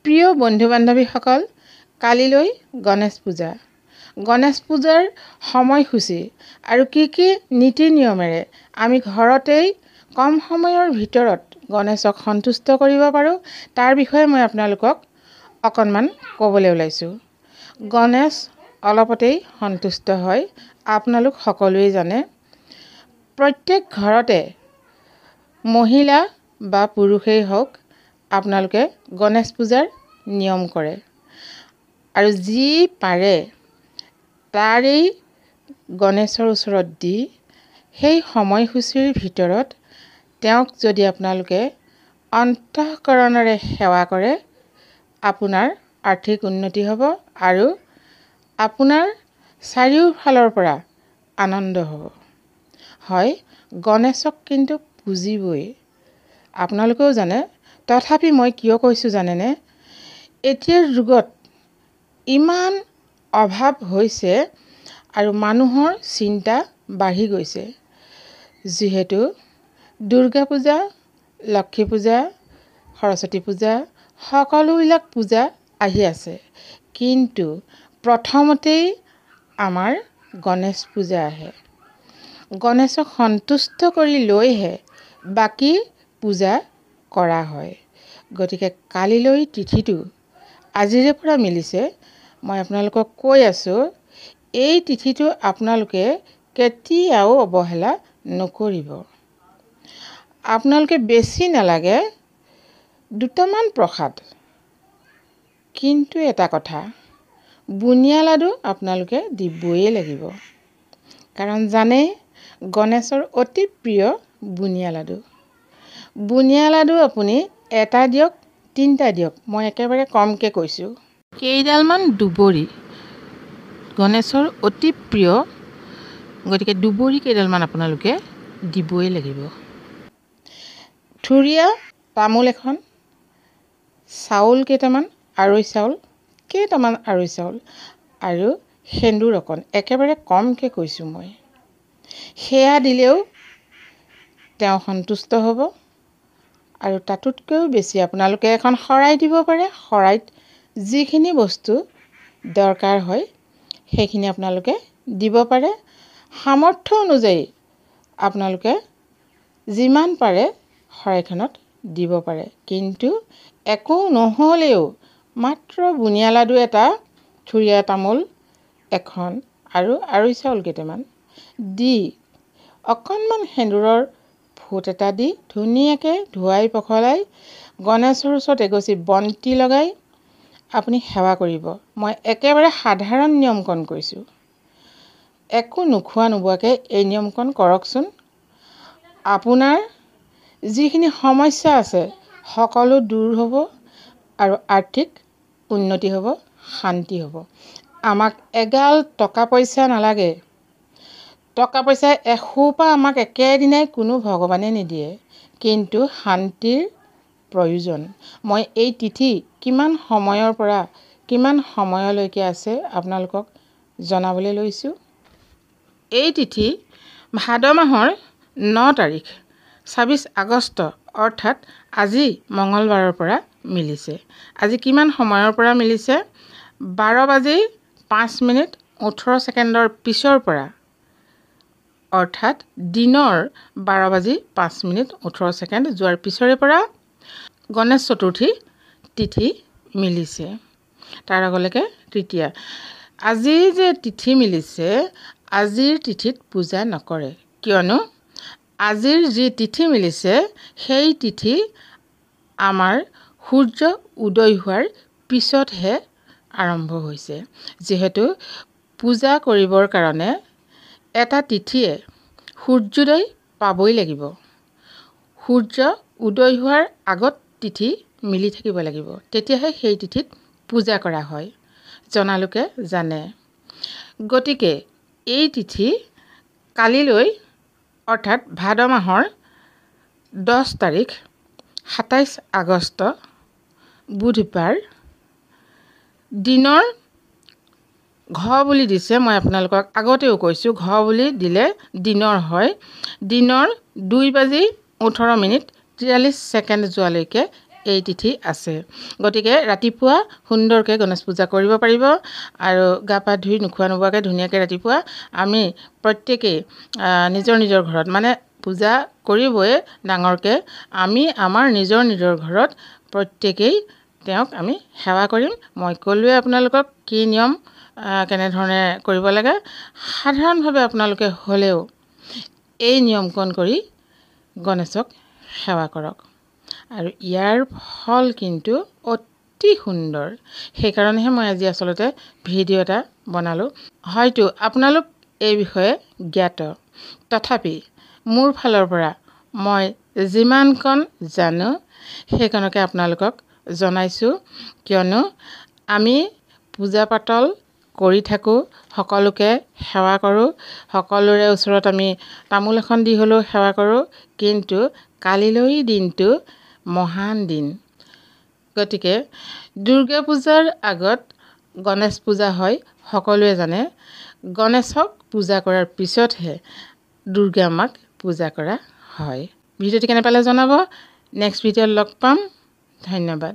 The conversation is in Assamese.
প্ৰিয় বন্ধু-বান্ধৱীসকল, কালিলৈ গণেশ পূজা। গণেশ পূজাৰ সময়সূচী আৰু কি নীতি নিয়মেৰে আমি ঘৰতেই কম সময়ৰ ভিতৰত গণেশক সন্তুষ্ট কৰিব পাৰোঁ তাৰ বিষয়ে মই আপোনালোকক অকণমান ক'বলৈ ওলাইছোঁ। গণেশ অলপতেই সন্তুষ্ট হয়, আপোনালোক সকলোৱে জানে। প্ৰত্যেক ঘৰতে মহিলা বা পুৰুষেই হওক আপোনালোকে গণেশ পূজাৰ নিয়ম কৰে আৰু যি পাৰে তাৰেই গণেশৰ ওচৰত দি সেই সময়সূচীৰ ভিতৰত তেওঁক যদি আপোনালোকে অন্তঃকৰণেৰে সেৱা কৰে, আপোনাৰ আৰ্থিক উন্নতি হ'ব আৰু আপোনাৰ চাৰিওফালৰ পৰা আনন্দ হ'ব। হয়, গণেশক কিন্তু পুজিবই, আপোনালোকেও জানে। তথাপি মই কিয় কৈছোঁ জানেনে? এতিয়াৰ যুগত ইমান অভাৱ হৈছে আৰু মানুহৰ চিন্তা বাঢ়ি গৈছে। যিহেতু দুৰ্গা পূজা, লক্ষ্মী পূজা, সৰস্বতী পূজা সকলোবিলাক পূজা আহি আছে, কিন্তু প্ৰথমতেই আমাৰ গণেশ পূজা আহে। গণেশক সন্তুষ্ট কৰি লৈহে বাকী পূজা কৰা হয়। গতিকে কালিলৈ তিথিটো আজিৰে পৰা মিলিছে। মই আপোনালোকক কৈ আছোঁ, এই তিথিটো আপোনালোকে কেতিয়াও অৱহেলা নকৰিব। আপোনালোকে বেছি নালাগে দুটামান প্ৰসাদ, কিন্তু এটা কথা, বুনিয়া লাডু আপোনালোকে দিবই লাগিব। কাৰণ জানেই গণেশৰ অতি প্ৰিয় বুনিয়া লাডু। বুনিয়া লাডু আপুনি এটা দিয়ক, তিনিটা দিয়ক, মই একেবাৰে কমকৈ কৈছোঁ। কেইডালমান দুবৰি গণেশৰ অতি প্ৰিয়, গতিকে দুবৰি কেইডালমান আপোনালোকে দিবই লাগিব। থুৰীয়া তামোল এখন, চাউল কেইটামান, আৰৈ চাউল কেইটামান, আৰু সেন্দুৰ অকণ, একেবাৰে কমকৈ কৈছোঁ মই। সেয়া দিলেও তেওঁ সন্তুষ্ট হ'ব। আৰু তাতোতকৈও বেছি আপোনালোকে এখন শৰাই দিব পাৰে। শৰাইত যিখিনি বস্তু দৰকাৰ হয় সেইখিনি আপোনালোকে দিব পাৰে। সামৰ্থ্য অনুযায়ী আপোনালোকে যিমান পাৰে শৰাইখনত দিব পাৰে। কিন্তু একো নহ'লেও মাত্ৰ বুনিয়া লাডু এটা, থুৰীয়া তামোল এখন আৰু আৰৈ চাউল কেইটামান দি অকণমান সেন্দুৰৰ ফুট এটা দি ধুনীয়াকৈ ধুৱাই পখলাই গণেশৰ ওচৰত এগছি বন্তি লগাই আপুনি সেৱা কৰিব। মই একেবাৰে সাধাৰণ নিয়মকণ কৈছোঁ, একো নোখোৱা নোবোৱাকৈ এই নিয়মকণ কৰকচোন। আপোনাৰ যিখিনি সমস্যা আছে সকলো দূৰ হ'ব আৰু আৰ্থিক উন্নতি হ'ব, শান্তি হ'ব। আমাক এগাল টকা পইচা নালাগে। টকা পইচা এসোপা আমাক একেদিনাই কোনো ভগৱানে নিদিয়ে, কিন্তু শান্তিৰ প্ৰয়োজন। মই এই তিথি কিমান সময়ৰ পৰা কিমান সময়লৈকে আছে আপোনালোকক জনাবলৈ লৈছোঁ। এই তিথি ভাদ মাহৰ 9 তাৰিখ 26 আগষ্ট অৰ্থাৎ আজি মঙলবাৰৰ পৰা মিলিছে। আজি কিমান সময়ৰ পৰা মিলিছে? 12:05:18 পিছৰ পৰা, অৰ্থাৎ দিনৰ 12:05:18 যোৱাৰ পিছৰে পৰা গণেশ চতুৰ্থী তিথি মিলিছে। তাৰ আগলৈকে তৃতীয়া। আজি যে তিথি মিলিছে, আজিৰ তিথিত পূজা নকৰে। কিয়নো আজিৰ যি তিথি মিলিছে সেই তিথি আমাৰ সূৰ্য উদয় হোৱাৰ পিছতহে আৰম্ভ হৈছে। যিহেতু পূজা কৰিবৰ কাৰণে এটা তিথিয়ে সূৰ্যোদয় পাবই লাগিব। সূৰ্য উদয় হোৱাৰ আগত তিথি মিলি থাকিব লাগিব, তেতিয়াহে সেই তিথিত পূজা কৰা হয়, জনালোকে জানে। গতিকে এই তিথি কালিলৈ অৰ্থাৎ ভাদ মাহৰ 10 তাৰিখ 27 আগষ্ট বুধবাৰ দিনৰ ঘ বুলি দিছে। মই আপোনালোকক আগতেও কৈছোঁ, ঘ বুলি দিলে দিনৰ হয়। দিনৰ 2:18:43 যোৱালৈকে এই তিথি আছে। গতিকে ৰাতিপুৱা সুন্দৰকৈ গণেশ পূজা কৰিব পাৰিব আৰু গা পা ধুই নোখোৱা নোবোৱাকৈ ধুনীয়াকৈ ৰাতিপুৱা আমি প্ৰত্যেকেই নিজৰ নিজৰ ঘৰত মানে পূজা কৰিবই ডাঙৰকৈ আমি আমাৰ নিজৰ নিজৰ ঘৰত প্ৰত্যেকেই তেওঁক আমি সেৱা কৰিম। মই ক'লোৱে আপোনালোকক কি নিয়ম কেনেধৰণে কৰিব লাগে। সাধাৰণভাৱে আপোনালোকে হ'লেও এই নিয়মকণ কৰি গণেশক সেৱা কৰক আৰু ইয়াৰ ফল কিন্তু অতি সুন্দৰ। সেইকাৰণেহে মই আজি আচলতে ভিডিঅ' এটা বনালোঁ। হয়তো আপোনালোক এই বিষয়ে জ্ঞাত, তথাপি মোৰ ফালৰ পৰা মই যিমানকণ জানো সেইকণকে আপোনালোকক জনাইছোঁ। কিয়নো আমি পূজা পাতল কৰি থাকোঁ, সকলোকে সেৱা কৰোঁ, সকলোৰে ওচৰত আমি তামোল এখন দি হ'লেও সেৱা কৰোঁ, কিন্তু কালিলৈ দিনটো মহান দিন। গতিকে দুৰ্গা পূজাৰ আগত গণেশ পূজা হয়, সকলোৱে জানে। গণেশক পূজা কৰাৰ পিছতহে দুৰ্গা মাক পূজা কৰা হয়। ভিডিঅ'টি কেনে পালে জনাব। নেক্সট ভিডিঅ'ত লগ পাম। ধন্যবাদ।